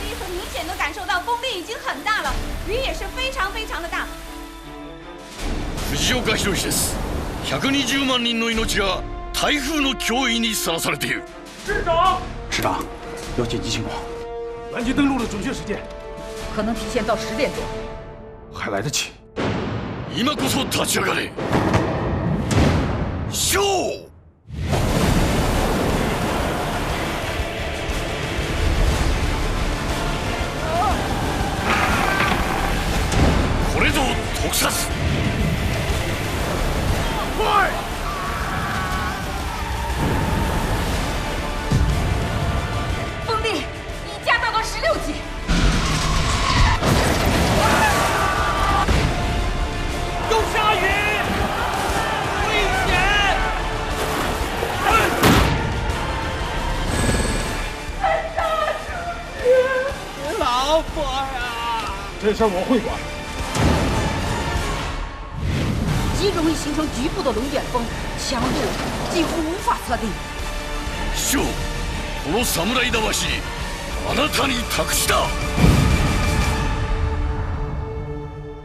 可以很明显的感受到风力已经很大了，雨也是非常非常的大。藤岡弘です。120万人の命が台風の脅威にさらされている。师长，有紧急情况，南极登陆的准确时间可能提前到10点多。还来得及。今こそ立ち上がれ。勝！これぞ特撮！快！风力已加大到16级。又下雨，危险！老婆呀！这事儿我会管。极容易形成局部的龙卷风，强度几乎无法测定。師匠、この侍魂、あなたに託した。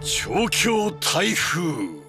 調教台風。